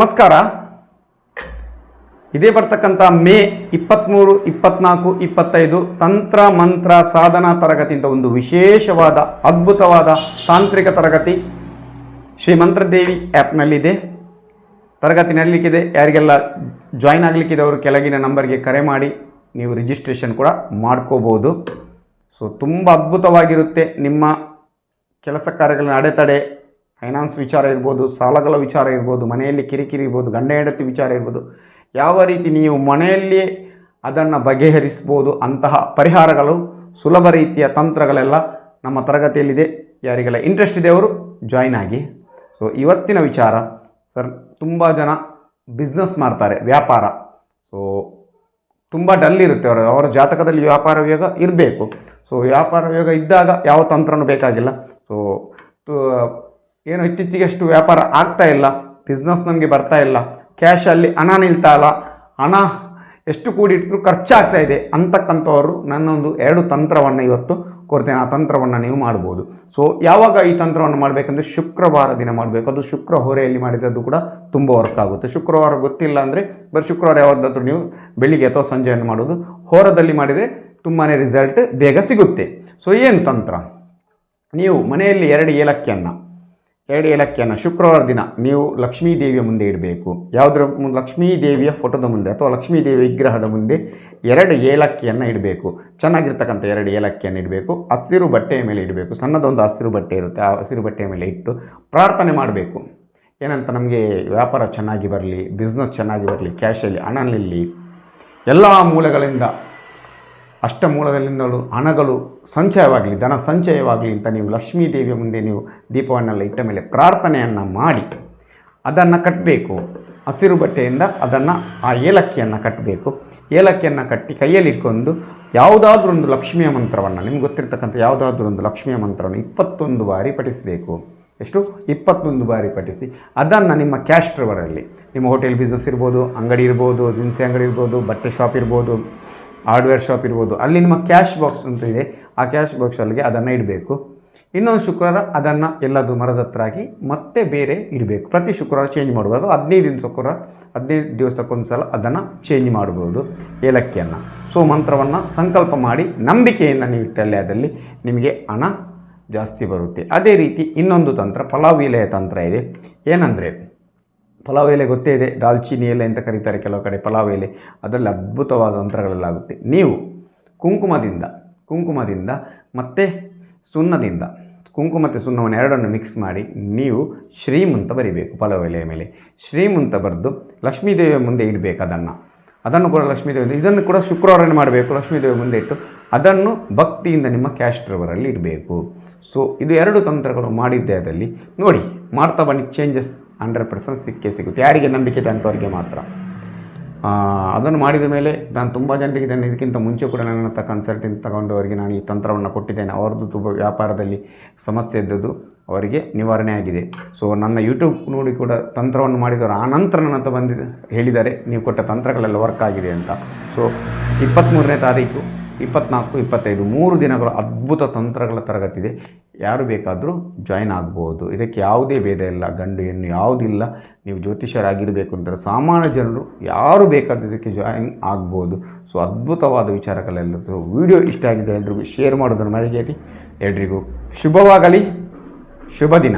ನಮಸ್ಕಾರ. ಇದೇ ಬರ್ತಕ್ಕಂಥ ಮೇ 23, 24, 25 ತಂತ್ರ ಮಂತ್ರ ಸಾಧನಾ ತರಗತಿ ಅಂತ ಒಂದು ವಿಶೇಷವಾದ ಅದ್ಭುತವಾದ ತಾಂತ್ರಿಕ ತರಗತಿ ಶ್ರೀ ಮಂತ್ರದೇವಿ ಆ್ಯಪ್ನಲ್ಲಿದೆ. ತರಗತಿ ನಡೀಲಿಕ್ಕಿದೆ. ಯಾರಿಗೆಲ್ಲ ಜಾಯಿನ್ ಆಗಲಿಕ್ಕಿದೆ ಅವರು ಕೆಳಗಿನ ನಂಬರ್ಗೆ ಕರೆ ಮಾಡಿ ನೀವು ರಿಜಿಸ್ಟ್ರೇಷನ್ ಕೂಡ ಮಾಡ್ಕೋಬೋದು. ಸೊ ತುಂಬ ಅದ್ಭುತವಾಗಿರುತ್ತೆ. ನಿಮ್ಮ ಕೆಲಸ ಕಾರ್ಯಗಳ ಅಡೆತಡೆ, ಫೈನಾನ್ಸ್ ವಿಚಾರ ಇರ್ಬೋದು, ಸಾಲಗಳ ವಿಚಾರ ಇರ್ಬೋದು, ಮನೆಯಲ್ಲಿ ಕಿರಿಕಿರಿ ಇರ್ಬೋದು, ಗಂಡ ಹೆಂಡತಿ ವಿಚಾರ ಇರ್ಬೋದು, ಯಾವ ರೀತಿ ನೀವು ಮನೆಯಲ್ಲಿಯೇ ಅದನ್ನು ಬಗೆಹರಿಸ್ಬೋದು ಅಂತಹ ಪರಿಹಾರಗಳು, ಸುಲಭ ರೀತಿಯ ತಂತ್ರಗಳೆಲ್ಲ ನಮ್ಮ ತರಗತಿಯಲ್ಲಿದೆ. ಯಾರಿಗೆಲ್ಲ ಇಂಟ್ರೆಸ್ಟ್ ಇದೆ ಅವರು ಜಾಯಿನ್ ಆಗಿ. ಸೊ ಇವತ್ತಿನ ವಿಚಾರ ಸರ್, ತುಂಬ ಜನ ಬಿಸ್ನೆಸ್ ಮಾಡ್ತಾರೆ, ವ್ಯಾಪಾರ. ಸೊ ತುಂಬ ಡಲ್ ಇರುತ್ತೆ ಅವರ ಜಾತಕದಲ್ಲಿ ವ್ಯಾಪಾರ ಯೋಗ ಇರಬೇಕು. ಸೊ ವ್ಯಾಪಾರ ಯೋಗ ಇದ್ದಾಗ ಯಾವ ತಂತ್ರನೂ ಬೇಕಾಗಿಲ್ಲ. ಸೊ ಏನು ಇತ್ತೀಚೆಗೆ ಅಷ್ಟು ವ್ಯಾಪಾರ ಆಗ್ತಾ ಇಲ್ಲ, ಬಿಸ್ನೆಸ್ ನಮಗೆ ಬರ್ತಾ ಇಲ್ಲ, ಕ್ಯಾಶಲ್ಲಿ ಹಣ ನಿಲ್ತಾ ಇಲ್ಲ, ಹಣ ಎಷ್ಟು ಕೂಡಿಟ್ಟರು ಖರ್ಚಾಗ್ತಾ ಇದೆ ಅಂತಕ್ಕಂಥವರು ನನ್ನೊಂದು 2 ತಂತ್ರವನ್ನು ಇವತ್ತು ಕೊಡ್ತೇನೆ. ಆ ತಂತ್ರವನ್ನು ನೀವು ಮಾಡ್ಬೋದು. ಸೊ ಯಾವಾಗ ಈ ತಂತ್ರವನ್ನು ಮಾಡಬೇಕಂದ್ರೆ ಶುಕ್ರವಾರ ದಿನ ಮಾಡಬೇಕು. ಅದು ಶುಕ್ರ ಹೊರೆಯಲ್ಲಿ ಮಾಡಿದ್ದು ಕೂಡ ತುಂಬ ವರ್ಕ್ ಆಗುತ್ತೆ. ಶುಕ್ರವಾರ ಗೊತ್ತಿಲ್ಲ ಅಂದರೆ ಬರೀ ಶುಕ್ರವಾರ ಯಾವ್ದಾದ್ರೂ ನೀವು ಬೆಳಿಗ್ಗೆ ಅಥವಾ ಸಂಜೆಯನ್ನು ಮಾಡೋದು. ಹೋರದಲ್ಲಿ ಮಾಡಿದರೆ ತುಂಬಾ ರಿಸಲ್ಟ್ ಬೇಗ ಸಿಗುತ್ತೆ. ಸೊ ಏನು ತಂತ್ರ? ನೀವು ಮನೆಯಲ್ಲಿ 2 ಏಲಕ್ಕಿಯನ್ನು ಶುಕ್ರವಾರ ದಿನ ನೀವು ಲಕ್ಷ್ಮೀ ದೇವಿಯ ಮುಂದೆ ಇಡಬೇಕು. ಯಾವುದರ ಲಕ್ಷ್ಮೀ ದೇವಿಯ ಫೋಟೋದ ಮುಂದೆ ಅಥವಾ ಲಕ್ಷ್ಮೀ ದೇವಿಯ ವಿಗ್ರಹದ ಮುಂದೆ 2 ಏಲಕ್ಕಿಯನ್ನು ಇಡಬೇಕು. ಚೆನ್ನಾಗಿರ್ತಕ್ಕಂಥ 2 ಏಲಕ್ಕಿಯನ್ನು ಇಡಬೇಕು. ಹಸಿರು ಬಟ್ಟೆಯ ಮೇಲೆ ಇಡಬೇಕು. ಸಣ್ಣದೊಂದು ಹಸಿರು ಬಟ್ಟೆ ಇರುತ್ತೆ, ಆ ಹಸಿರು ಬಟ್ಟೆಯ ಮೇಲೆ ಇಟ್ಟು ಪ್ರಾರ್ಥನೆ ಮಾಡಬೇಕು. ಏನಂತ, ನಮಗೆ ವ್ಯಾಪಾರ ಚೆನ್ನಾಗಿ ಬರಲಿ, ಬಿಸ್ನೆಸ್ ಚೆನ್ನಾಗಿ ಬರಲಿ, ಕ್ಯಾಶಲ್ಲಿ ಹಣ ನಿಲ್ಲಿ, ಎಲ್ಲ ಮೂಲಗಳಿಂದ ಅಷ್ಟಮೂಲದಲ್ಲಿಂದಲೂ ಹಣಗಳು ಸಂಚಯವಾಗಲಿ, ಧನ ಸಂಚಯವಾಗಲಿ ಅಂತ ನೀವು ಲಕ್ಷ್ಮೀ ದೇವಿಯ ಮುಂದೆ ನೀವು ದೀಪವನ್ನೆಲ್ಲ ಇಟ್ಟ ಮೇಲೆ ಪ್ರಾರ್ಥನೆಯನ್ನು ಮಾಡಿ ಅದನ್ನು ಕಟ್ಟಬೇಕು. ಹಸಿರು ಬಟ್ಟೆಯಿಂದ ಅದನ್ನು ಆ ಏಲಕ್ಕಿಯನ್ನು ಕಟ್ಟಬೇಕು. ಏಲಕ್ಕಿಯನ್ನು ಕಟ್ಟಿ ಕೈಯಲ್ಲಿ ಇಟ್ಕೊಂಡು ಯಾವುದಾದ್ರೂ ಒಂದು ಲಕ್ಷ್ಮಿಯ ಮಂತ್ರವನ್ನು, ನಿಮ್ಗೆ ಗೊತ್ತಿರ್ತಕ್ಕಂಥ ಯಾವುದಾದ್ರೂ ಒಂದು ಲಕ್ಷ್ಮಿಯ ಮಂತ್ರವನ್ನು 21 ಬಾರಿ ಪಠಿಸಬೇಕು. ಎಷ್ಟು? 21 ಬಾರಿ ಪಠಿಸಿ ಅದನ್ನು ನಿಮ್ಮ ಕ್ಯಾಶ್ ಡ್ರವರಲ್ಲಿ, ನಿಮ್ಮ ಹೋಟೆಲ್ ಬಿಸ್ನೆಸ್ ಇರ್ಬೋದು, ಅಂಗಡಿ ಇರ್ಬೋದು, ದಿನಸಿ ಅಂಗಡಿ ಇರ್ಬೋದು, ಬಟ್ಟೆ ಶಾಪ್ ಇರ್ಬೋದು, ಹಾರ್ಡ್ವೇರ್ ಶಾಪ್ ಇರ್ಬೋದು, ಅಲ್ಲಿ ನಿಮ್ಮ ಕ್ಯಾಶ್ ಬಾಕ್ಸ್ ಅಂತ ಇದೆ, ಆ ಕ್ಯಾಶ್ ಬಾಕ್ಸಲ್ಲಿಗೆ ಅದನ್ನು ಇಡಬೇಕು. ಇನ್ನೊಂದು ಶುಕ್ರವಾರ ಅದನ್ನು ಎಲ್ಲದು ಮರದ ಹತ್ರ ಹಾಕಿ ಮತ್ತೆ ಬೇರೆ ಇಡಬೇಕು. ಪ್ರತಿ ಶುಕ್ರವಾರ ಚೇಂಜ್ ಮಾಡ್ಬೋದು. 15 ದಿವಸಕ್ಕೊಂದು ಸಲ ಅದನ್ನು ಚೇಂಜ್ ಮಾಡ್ಬೋದು ಏಲಕ್ಕಿಯನ್ನು. ಸೊ ಮಂತ್ರವನ್ನು ಸಂಕಲ್ಪ ಮಾಡಿ ನಂಬಿಕೆಯಿಂದ ನೀವು ಇಟ್ಟಲ್ಲಿ ಅದಲ್ಲಿ ನಿಮಗೆ ಹಣ ಜಾಸ್ತಿ ಬರುತ್ತೆ. ಅದೇ ರೀತಿ ಇನ್ನೊಂದು ತಂತ್ರ, ಪಲಾವ್ ಎಲೆಯ ತಂತ್ರ ಇದೆ. ಏನಂದರೆ, ಪಲಾವ್ ಎಲೆ ಗೊತ್ತೇ ಇದೆ, ದಾಲ್ಚಿನ್ನಿ ಎಲೆ ಅಂತ ಕರೀತಾರೆ ಕೆಲವು ಕಡೆ ಪಲಾವ್ ಎಲೆ. ಅದರಲ್ಲಿ ಅದ್ಭುತವಾದ ತಂತ್ರಗಳೆಲ್ಲ ಆಗುತ್ತೆ. ನೀವು ಕುಂಕುಮದಿಂದ ಮತ್ತು ಸುಣ್ಣದಿಂದ, ಕುಂಕುಮ ಮತ್ತು ಸುಣ್ಣವನ್ನು ಎರಡನ್ನು ಮಿಕ್ಸ್ ಮಾಡಿ ನೀವು ಶ್ರೀಮ್ ಅಂತ ಬರಿಬೇಕು ಪಲಾವ್ ಎಲೆಯ ಮೇಲೆ. ಶ್ರೀಮ್ ಅಂತ ಬರೆದು ಲಕ್ಷ್ಮೀದೇವಿಯ ಮುಂದೆ ಇಡಬೇಕು. ಅದನ್ನು ಕೂಡ ಲಕ್ಷ್ಮೀದೇವಿ, ಇದನ್ನು ಕೂಡ ಶುಕ್ರವಾರನೇ ಮಾಡಬೇಕು. ಲಕ್ಷ್ಮೀದೇವಿ ಮುಂದೆ ಇಟ್ಟು ಅದನ್ನು ಭಕ್ತಿಯಿಂದ ನಿಮ್ಮ ಕ್ಯಾಶ್ ಡ್ರವರಲ್ಲಿ ಇಡಬೇಕು. ಸೊ ಇದು 2 ತಂತ್ರಗಳು ಮಾಡಿದ್ದೆ. ಅದರಲ್ಲಿ ನೋಡಿ, ಮಾಡ್ತಾ ಬನ್ನಿ, ಚೇಂಜಸ್ 100% ಸಿಕ್ಕೇ ಸಿಗುತ್ತೆ. ಯಾರಿಗೆ ನಂಬಿಕೆ ಇದೆ ಅಂಥವ್ರಿಗೆ ಮಾತ್ರ. ಅದನ್ನು ಮಾಡಿದ ಮೇಲೆ ನಾನು ತುಂಬ ಜನರಿಗೆ ಇದಕ್ಕಿಂತ ಮುಂಚೆ ಕೂಡ ನನ್ನ ಹತ್ರ ಕನ್ಸಲ್ಟೆಂಟ್ ತಗೊಂಡವರಿಗೆ ನಾನು ಈ ತಂತ್ರವನ್ನು ಕೊಟ್ಟಿದ್ದೇನೆ. ಅವ್ರದ್ದು ತುಂಬ ವ್ಯಾಪಾರದಲ್ಲಿ ಸಮಸ್ಯೆ ಇದ್ದದ್ದು ಅವರಿಗೆ ನಿವಾರಣೆ ಆಗಿದೆ. ಸೊ ನನ್ನ ಯೂಟ್ಯೂಬ್ ನೋಡಿ ಕೂಡ ತಂತ್ರವನ್ನು ಮಾಡಿದವರು ಆ ನಂತರ ನನ್ನ ಹತ್ರ ಬಂದು ಹೇಳಿದ್ದಾರೆ, ನೀವು ಕೊಟ್ಟ ತಂತ್ರಗಳೆಲ್ಲ ವರ್ಕ್ ಆಗಿದೆ ಅಂತ. ಸೊ 23ನೇ ತಾರೀಕು, 24, 25 3 ದಿನಗಳ ಅದ್ಭುತ ತಂತ್ರಗಳ ತರಗತಿ ಇದೆ. ಯಾರು ಬೇಕಾದರೂ ಜಾಯಿನ್ ಆಗ್ಬೋದು. ಇದಕ್ಕೆ ಯಾವುದೇ ಭೇದ ಇಲ್ಲ, ಗಂಡು ಹೆಣ್ಣು ಯಾವುದಿಲ್ಲ. ನೀವು ಜ್ಯೋತಿಷ್ಯರಾಗಿರಬೇಕು ಅಂದರೆ ಸಾಮಾನ್ಯ ಜನರು ಯಾರು ಬೇಕಾದರೂ ಇದಕ್ಕೆ ಜಾಯಿನ್ ಆಗ್ಬೋದು. ಸೊ ಅದ್ಭುತವಾದ ವಿಚಾರಗಳೆಲ್ಲರೂ. ವಿಡಿಯೋ ಇಷ್ಟ ಆಗಿದೆ ಎಲ್ರಿಗೂ ಶೇರ್ ಮಾಡೋದನ್ನು ಮರೆಯಬೇಡಿ. ಎಲ್ರಿಗೂ ಶುಭವಾಗಲಿ, ಶುಭ ದಿನ.